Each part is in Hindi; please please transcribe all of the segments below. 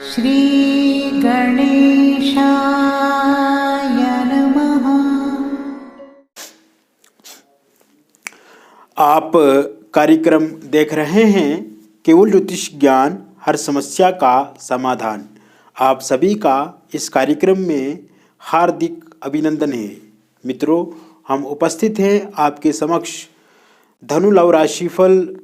श्री गणेशाय नमः। आप कार्यक्रम देख रहे हैं केवल ज्योतिष ज्ञान, हर समस्या का समाधान। आप सभी का इस कार्यक्रम में हार्दिक अभिनंदन है। मित्रों, हम उपस्थित हैं आपके समक्ष धनु लव राशिफल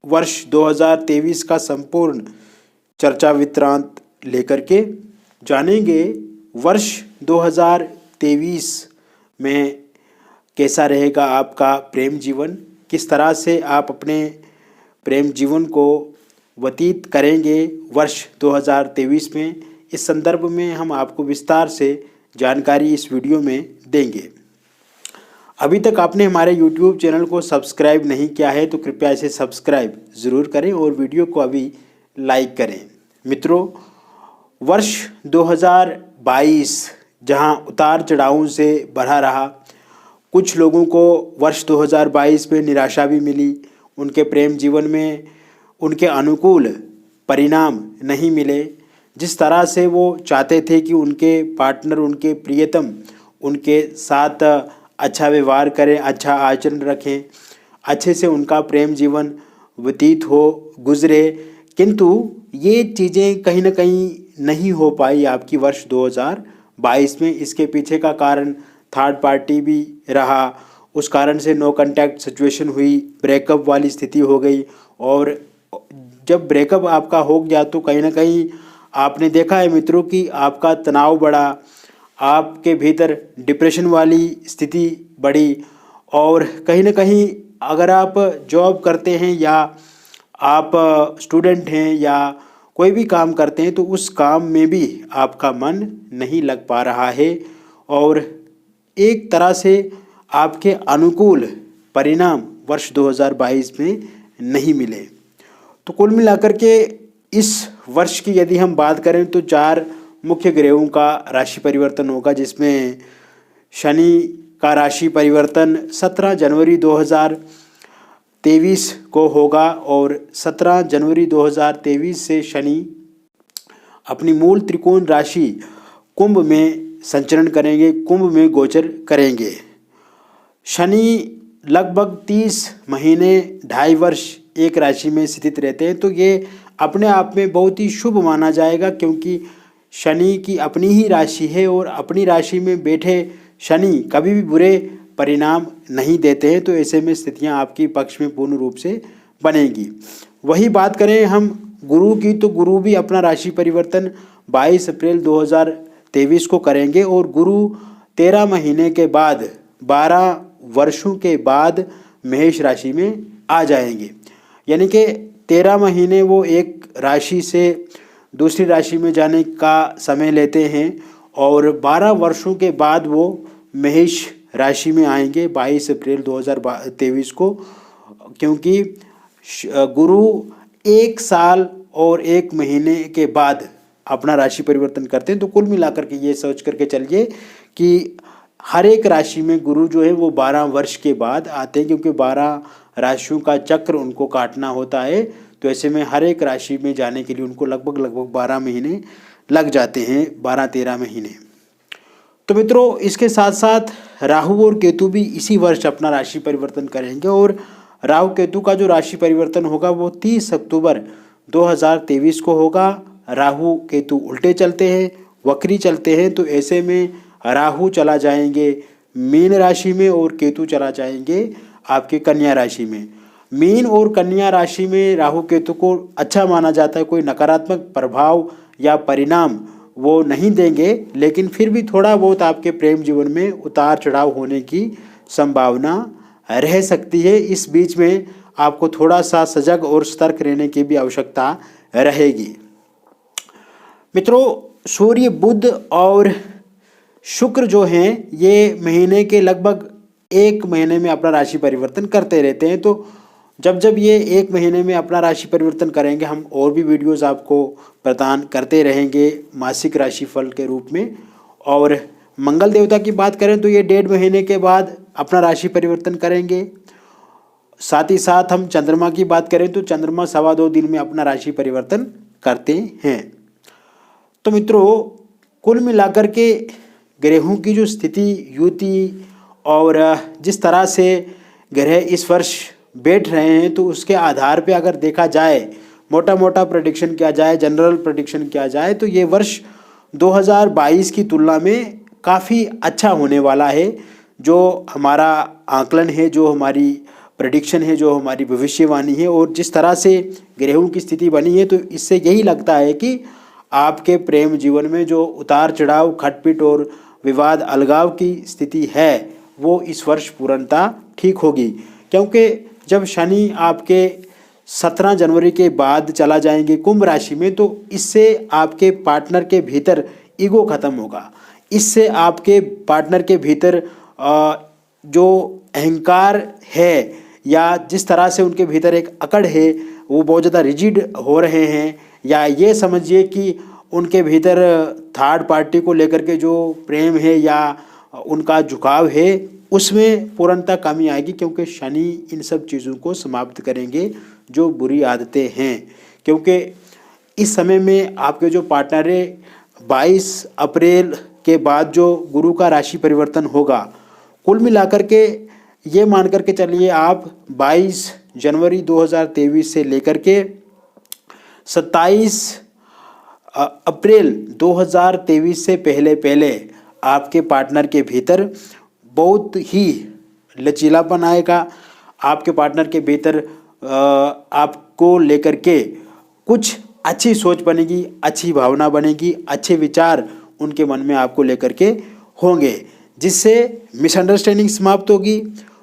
वर्ष 2023 का संपूर्ण चर्चा विवरांत लेकर के जानेंगे वर्ष 2023 में कैसा रहेगा आपका प्रेम जीवन, किस तरह से आप अपने प्रेम जीवन को व्यतीत करेंगे वर्ष 2023 में। इस संदर्भ में हम आपको विस्तार से जानकारी इस वीडियो में देंगे। अभी तक आपने हमारे YouTube चैनल को सब्सक्राइब नहीं किया है तो कृपया इसे सब्सक्राइब ज़रूर करें और वीडियो को अभी लाइक करें। मित्रों, वर्ष 2022 जहां उतार चढ़ावों से भरा रहा, कुछ लोगों को वर्ष 2022 में निराशा भी मिली। उनके प्रेम जीवन में उनके अनुकूल परिणाम नहीं मिले जिस तरह से वो चाहते थे कि उनके पार्टनर, उनके प्रियतम उनके साथ अच्छा व्यवहार करें, अच्छा आचरण रखें, अच्छे से उनका प्रेम जीवन व्यतीत हो, गुजरे। किंतु ये चीज़ें कहीं ना कहीं नहीं हो पाई आपकी वर्ष 2022 में। इसके पीछे का कारण थर्ड पार्टी भी रहा, उस कारण से नो कांटेक्ट सिचुएशन हुई, ब्रेकअप वाली स्थिति हो गई। और जब ब्रेकअप आपका हो गया तो कहीं ना कहीं आपने देखा है मित्रों कि आपका तनाव बढ़ा, आपके भीतर डिप्रेशन वाली स्थिति बढ़ी। और कहीं ना कहीं अगर आप जॉब करते हैं या आप स्टूडेंट हैं या कोई भी काम करते हैं तो उस काम में भी आपका मन नहीं लग पा रहा है और एक तरह से आपके अनुकूल परिणाम वर्ष 2022 में नहीं मिले। तो कुल मिलाकर के इस वर्ष की यदि हम बात करें तो 4 मुख्य ग्रहों का राशि परिवर्तन होगा, जिसमें शनि का राशि परिवर्तन 17 जनवरी 2023 को होगा और 17 जनवरी 2023 से शनि अपनी मूल त्रिकोण राशि कुंभ में संचरण करेंगे, कुंभ में गोचर करेंगे। शनि लगभग 30 महीने 2.5 वर्ष एक राशि में स्थित रहते हैं, तो ये अपने आप में बहुत ही शुभ माना जाएगा क्योंकि शनि की अपनी ही राशि है और अपनी राशि में बैठे शनि कभी भी बुरे परिणाम नहीं देते हैं। तो ऐसे में स्थितियां आपकी पक्ष में पूर्ण रूप से बनेगी। वही बात करें हम गुरु की, तो गुरु भी अपना राशि परिवर्तन 22 अप्रैल 2023 को करेंगे और गुरु 13 महीने के बाद 12 वर्षों के बाद मेष राशि में आ जाएंगे। यानी कि 13 महीने वो एक राशि से दूसरी राशि में जाने का समय लेते हैं और 12 वर्षों के बाद वो मेष राशि में आएंगे 22 अप्रैल 2023 को, क्योंकि गुरु 1 साल और 1 महीने के बाद अपना राशि परिवर्तन करते हैं। तो कुल मिलाकर के ये सोच करके चलिए कि हर एक राशि में गुरु जो है वो 12 वर्ष के बाद आते हैं, क्योंकि 12 राशियों का चक्र उनको काटना होता है। तो ऐसे में हर एक राशि में जाने के लिए उनको लगभग 12 महीने लग जाते हैं, 12-13 महीने। तो मित्रों, इसके साथ साथ राहु और केतु भी इसी वर्ष अपना राशि परिवर्तन करेंगे और राहु केतु का जो राशि परिवर्तन होगा वो 30 अक्टूबर 2023 को होगा। राहु केतु उल्टे चलते हैं, वक्री चलते हैं, तो ऐसे में राहु चला जाएंगे मीन राशि में और केतु चला जाएंगे आपके कन्या राशि में। मीन और कन्या राशि में राहु केतु को अच्छा माना जाता है, कोई नकारात्मक प्रभाव या परिणाम वो नहीं देंगे, लेकिन फिर भी थोड़ा बहुत आपके प्रेम जीवन में उतार चढ़ाव होने की संभावना रह सकती है। इस बीच में आपको थोड़ा सा सजग और सतर्क रहने की भी आवश्यकता रहेगी। मित्रों, सूर्य, बुध और शुक्र जो हैं ये महीने के लगभग 1 महीने में अपना राशि परिवर्तन करते रहते हैं। तो जब जब ये 1 महीने में अपना राशि परिवर्तन करेंगे, हम और भी वीडियोस आपको प्रदान करते रहेंगे मासिक राशिफल के रूप में। और मंगल देवता की बात करें तो ये 1.5 महीने के बाद अपना राशि परिवर्तन करेंगे। साथ ही साथ हम चंद्रमा की बात करें तो चंद्रमा 2.25 दिन में अपना राशि परिवर्तन करते हैं। तो मित्रों, कुल मिलाकर के ग्रहों की जो स्थिति, युति और जिस तरह से ग्रह इस वर्ष बैठ रहे हैं, तो उसके आधार पे अगर देखा जाए, मोटा मोटा प्रेडिक्शन किया जाए, जनरल प्रेडिक्शन किया जाए, तो ये वर्ष 2022 की तुलना में काफ़ी अच्छा होने वाला है। जो हमारा आकलन है, जो हमारी प्रेडिक्शन है, जो हमारी भविष्यवाणी है, और जिस तरह से ग्रहों की स्थिति बनी है, तो इससे यही लगता है कि आपके प्रेम जीवन में जो उतार चढ़ाव, खटपिट और विवाद अलगाव की स्थिति है, वो इस वर्ष पूर्णतः ठीक होगी। क्योंकि जब शनि आपके 17 जनवरी के बाद चला जाएंगे कुंभ राशि में, तो इससे आपके पार्टनर के भीतर ईगो खत्म होगा। इससे आपके पार्टनर के भीतर जो अहंकार है, या जिस तरह से उनके भीतर एक अकड़ है, वो बहुत ज़्यादा रिजिड हो रहे हैं, या ये समझिए कि उनके भीतर थर्ड पार्टी को लेकर के जो प्रेम है या उनका झुकाव है, उसमें पूर्णतः कमी आएगी। क्योंकि शनि इन सब चीज़ों को समाप्त करेंगे, जो बुरी आदतें हैं। क्योंकि इस समय में आपके जो पार्टनर है, 22 अप्रैल के बाद जो गुरु का राशि परिवर्तन होगा, कुल मिलाकर के ये मान करके चलिए आप 22 जनवरी 2023 से लेकर के 27 अप्रैल 2023 से पहले पहले आपके पार्टनर के भीतर बहुत ही लचीलापन आएगा। आपके पार्टनर के भीतर आपको लेकर के कुछ अच्छी सोच बनेगी, अच्छी भावना बनेगी, अच्छे विचार उनके मन में आपको लेकर के होंगे, जिससे मिसअंडरस्टैंडिंग समाप्त होगी।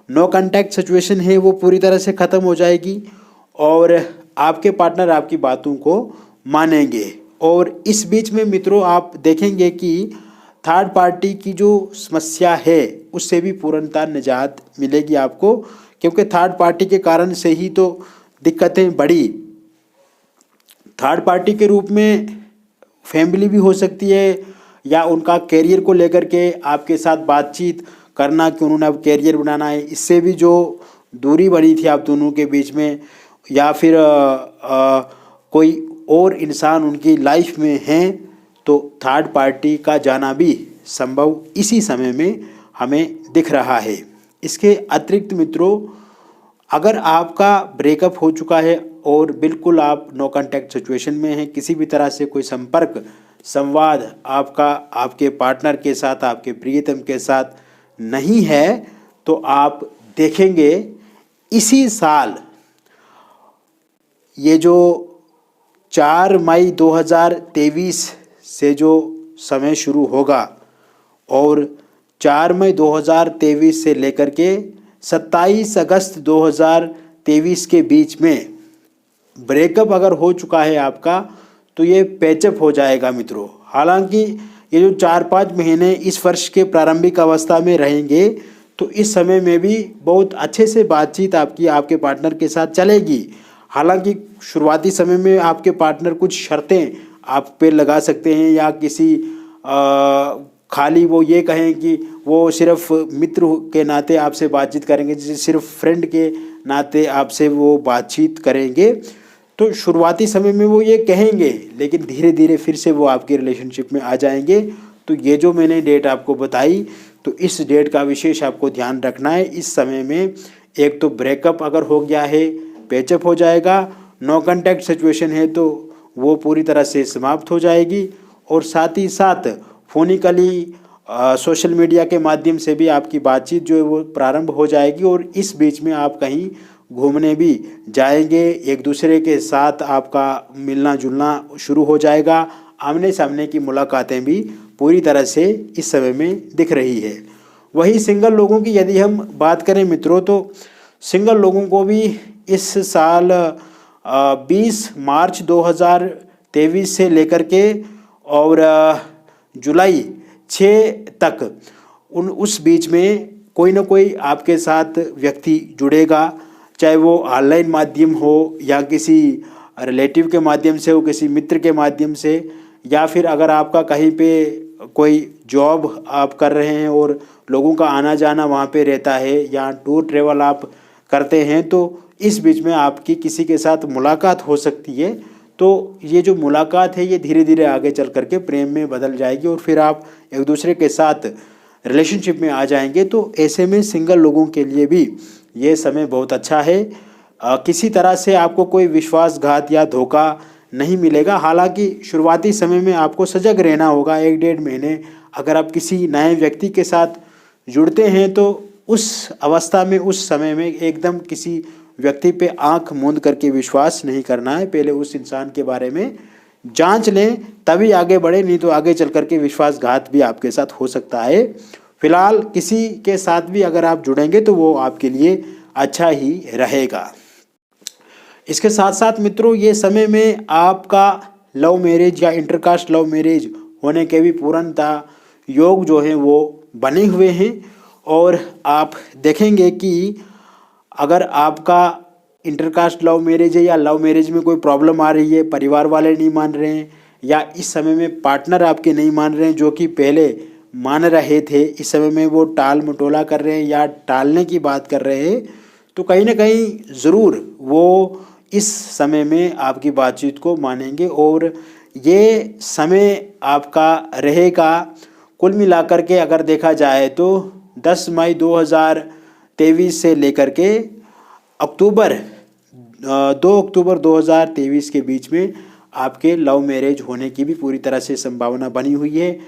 नो कांटेक्ट सिचुएशन है वो पूरी तरह से ख़त्म हो जाएगी, और आपके पार्टनर आपकी बातों को मानेंगे। और इस बीच में मित्रों, आप देखेंगे कि थर्ड पार्टी की जो समस्या है, उससे भी पूर्णतः निजात मिलेगी आपको। क्योंकि थर्ड पार्टी के कारण से ही तो दिक्कतें बढ़ी। थर्ड पार्टी के रूप में फैमिली भी हो सकती है, या उनका कैरियर को लेकर के आपके साथ बातचीत करना कि उन्होंने अब कैरियर बनाना है, इससे भी जो दूरी बनी थी आप दोनों के बीच में, या फिर कोई और इंसान उनकी लाइफ में हैं, तो थर्ड पार्टी का जाना भी संभव इसी समय में हमें दिख रहा है। इसके अतिरिक्त मित्रों, अगर आपका ब्रेकअप हो चुका है और बिल्कुल आप नो कांटेक्ट सिचुएशन में हैं, किसी भी तरह से कोई संपर्क संवाद आपका आपके पार्टनर के साथ, आपके प्रियतम के साथ नहीं है, तो आप देखेंगे इसी साल ये जो 4 मई 2023 से जो समय शुरू होगा, और 4 मई 2023 से लेकर के 27 अगस्त 2023 के बीच में ब्रेकअप अगर हो चुका है आपका, तो ये पैचअप हो जाएगा मित्रों। हालांकि ये जो 4-5 महीने इस वर्ष के प्रारंभिक अवस्था में रहेंगे, तो इस समय में भी बहुत अच्छे से बातचीत आपकी आपके पार्टनर के साथ चलेगी। हालांकि शुरुआती समय में आपके पार्टनर कुछ शर्तें आप पे लगा सकते हैं, या किसी खाली वो ये कहें कि वो सिर्फ मित्र के नाते आपसे बातचीत करेंगे, जैसे सिर्फ फ्रेंड के नाते आपसे वो बातचीत करेंगे। तो शुरुआती समय में वो ये कहेंगे, लेकिन धीरे धीरे फिर से वो आपके रिलेशनशिप में आ जाएंगे। तो ये जो मैंने डेट आपको बताई, तो इस डेट का विशेष आपको ध्यान रखना है। इस समय में एक तो ब्रेकअप अगर हो गया है, पैचअप हो जाएगा, नो कांटेक्ट सिचुएशन है तो वो पूरी तरह से समाप्त हो जाएगी, और साथ ही साथ फोनिकली सोशल मीडिया के माध्यम से भी आपकी बातचीत जो है वो प्रारंभ हो जाएगी। और इस बीच में आप कहीं घूमने भी जाएंगे, एक दूसरे के साथ आपका मिलना जुलना शुरू हो जाएगा, आमने सामने की मुलाकातें भी पूरी तरह से इस समय में दिख रही है। वही सिंगल लोगों की यदि हम बात करें मित्रों, तो सिंगल लोगों को भी इस साल 20 मार्च 2023 से लेकर के और जुलाई 6 तक उस बीच में कोई ना कोई आपके साथ व्यक्ति जुड़ेगा, चाहे वो ऑनलाइन माध्यम हो या किसी रिलेटिव के माध्यम से हो, किसी मित्र के माध्यम से, या फिर अगर आपका कहीं पे कोई जॉब आप कर रहे हैं और लोगों का आना जाना वहाँ पे रहता है, या टूर ट्रेवल आप करते हैं, तो इस बीच में आपकी किसी के साथ मुलाकात हो सकती है। तो तो ये जो मुलाकात है ये धीरे धीरे आगे चल करके प्रेम में बदल जाएगी और फिर आप एक दूसरे के साथ रिलेशनशिप में आ जाएंगे। तो ऐसे में सिंगल लोगों के लिए भी ये समय बहुत अच्छा है। किसी तरह से आपको कोई विश्वासघात या धोखा नहीं मिलेगा। हालांकि शुरुआती समय में आपको सजग रहना होगा। 1-1.5 महीने अगर आप किसी नए व्यक्ति के साथ जुड़ते हैं तो उस अवस्था में, उस समय में एकदम किसी व्यक्ति पे आंख मूंद करके विश्वास नहीं करना है। पहले उस इंसान के बारे में जांच लें तभी आगे बढ़े, नहीं तो आगे चल करके विश्वासघात भी आपके साथ हो सकता है। फिलहाल किसी के साथ भी अगर आप जुड़ेंगे तो वो आपके लिए अच्छा ही रहेगा। इसके साथ साथ मित्रों, ये समय में आपका लव मैरिज या इंटरकास्ट लव मैरिज होने के भी पूर्णतः योग जो हैं वो बने हुए हैं। और आप देखेंगे कि अगर आपका इंटरकास्ट लव मैरिज है या लव मैरिज में कोई प्रॉब्लम आ रही है, परिवार वाले नहीं मान रहे हैं या इस समय में पार्टनर आपके नहीं मान रहे हैं, जो कि पहले मान रहे थे, इस समय में वो टाल मटोला कर रहे हैं या टालने की बात कर रहे हैं, तो कहीं ना कहीं ज़रूर वो इस समय में आपकी बातचीत को मानेंगे। और ये समय आपका रहेगा कुल मिलाकर के अगर देखा जाए तो 10 मई 2023 से लेकर के 2 अक्टूबर 2023 के बीच में आपके लव मैरिज होने की भी पूरी तरह से संभावना बनी हुई है।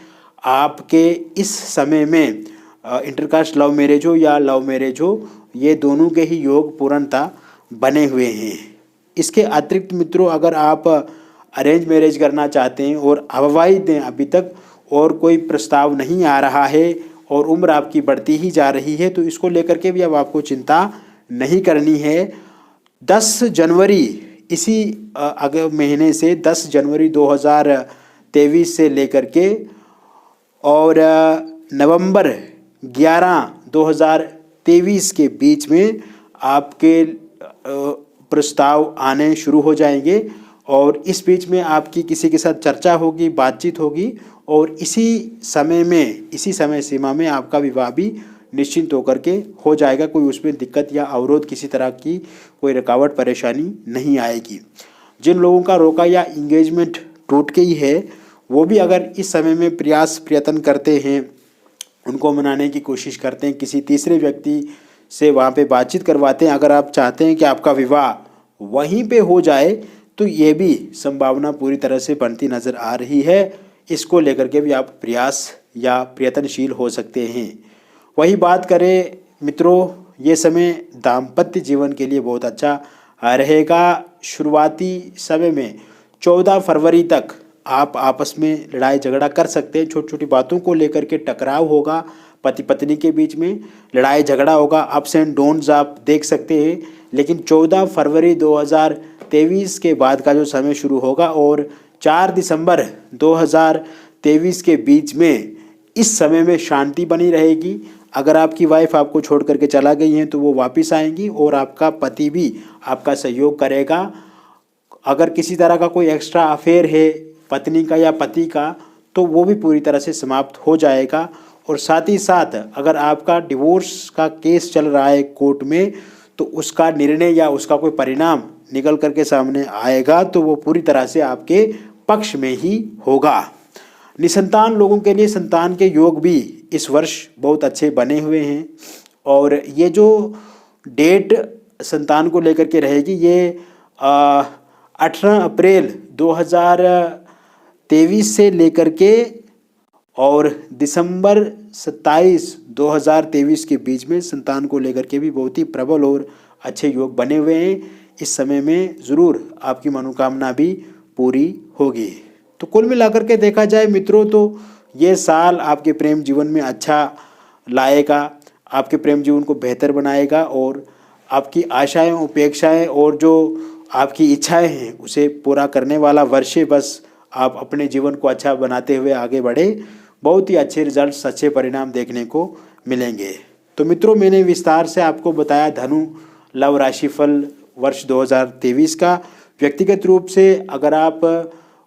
आपके इस समय में इंटरकास्ट लव मैरिज हो या लव मैरिज हो, ये दोनों के ही योग पूर्णतः बने हुए हैं। इसके अतिरिक्त मित्रों, अगर आप अरेंज मैरिज करना चाहते हैं और अविवाहित हैं अभी तक और कोई प्रस्ताव नहीं आ रहा है और उम्र आपकी बढ़ती ही जा रही है, तो इसको लेकर के भी अब आपको चिंता नहीं करनी है। 10 जनवरी इसी अगले महीने से 10 जनवरी 2023 से लेकर के और नवंबर 11 2023 के बीच में आपके प्रस्ताव आने शुरू हो जाएंगे और इस बीच में आपकी किसी के साथ चर्चा होगी, बातचीत होगी और इसी समय सीमा में आपका विवाह भी निश्चिंत होकर के हो जाएगा। कोई उसमें दिक्कत या अवरोध, किसी तरह की कोई रुकावट परेशानी नहीं आएगी। जिन लोगों का रोका या इंगेजमेंट टूट गई है वो भी अगर इस समय में प्रयत्न करते हैं, उनको मनाने की कोशिश करते हैं, किसी तीसरे व्यक्ति से वहाँ पे बातचीत करवाते हैं, अगर आप चाहते हैं कि आपका विवाह वहीं पे हो जाए तो ये भी संभावना पूरी तरह से बनती नज़र आ रही है। इसको लेकर के भी आप प्रयास या प्रयत्नशील हो सकते हैं। वही बात करें मित्रों, ये समय दाम्पत्य जीवन के लिए बहुत अच्छा रहेगा। शुरुआती समय में 14 फरवरी तक आप आपस में लड़ाई झगड़ा कर सकते हैं। छोटी छोटी बातों को लेकर के टकराव होगा, पति पत्नी के बीच में लड़ाई झगड़ा होगा, अप्स एंड डाउन्स आप देख सकते हैं। लेकिन 14 फरवरी 2023 के बाद का जो समय शुरू होगा और 4 दिसंबर 2023 के बीच में इस समय में शांति बनी रहेगी। अगर आपकी वाइफ आपको छोड़ करके चला गई है तो वो वापस आएंगी और आपका पति भी आपका सहयोग करेगा। अगर किसी तरह का कोई एक्स्ट्रा अफेयर है पत्नी का या पति का तो वो भी पूरी तरह से समाप्त हो जाएगा। और साथ ही साथ अगर आपका डिवोर्स का केस चल रहा है कोर्ट में तो उसका निर्णय या उसका कोई परिणाम निकल करके सामने आएगा तो वो पूरी तरह से आपके पक्ष में ही होगा। निसंतान लोगों के लिए संतान के योग भी इस वर्ष बहुत अच्छे बने हुए हैं और ये जो डेट संतान को लेकर के रहेगी ये 18 अप्रैल 2023 से लेकर के और दिसंबर 27 2023 के बीच में संतान को लेकर के भी बहुत ही प्रबल और अच्छे योग बने हुए हैं। इस समय में ज़रूर आपकी मनोकामना भी पूरी होगी। तो कुल मिलाकर के देखा जाए मित्रों तो ये साल आपके प्रेम जीवन में अच्छा लाएगा, आपके प्रेम जीवन को बेहतर बनाएगा और आपकी आशाएं, अपेक्षाएं और जो आपकी इच्छाएं हैं उसे पूरा करने वाला वर्ष है। बस आप अपने जीवन को अच्छा बनाते हुए आगे बढ़े, बहुत ही अच्छे रिजल्ट्स, अच्छे परिणाम देखने को मिलेंगे। तो मित्रों, मैंने विस्तार से आपको बताया धनु लव राशिफल वर्ष 2023 का। व्यक्तिगत रूप से अगर आप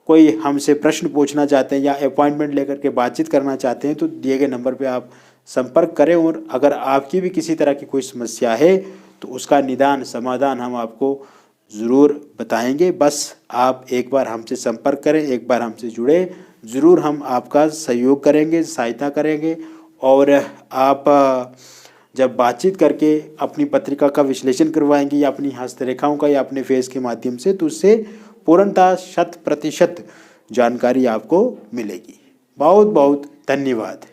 कोई हमसे प्रश्न पूछना चाहते हैं या अपॉइंटमेंट लेकर के बातचीत करना चाहते हैं तो दिए गए नंबर पे आप संपर्क करें और अगर आपकी भी किसी तरह की कोई समस्या है तो उसका निदान, समाधान हम आपको ज़रूर बताएंगे। बस आप एक बार हमसे संपर्क करें, एक बार हमसे जुड़े, ज़रूर हम आपका सहयोग करेंगे, सहायता करेंगे। और आप जब बातचीत करके अपनी पत्रिका का विश्लेषण करवाएंगे या अपनी हस्तरेखाओं का या अपने फेस के माध्यम से, तो उससे पूर्णतः 100% जानकारी आपको मिलेगी। बहुत बहुत धन्यवाद।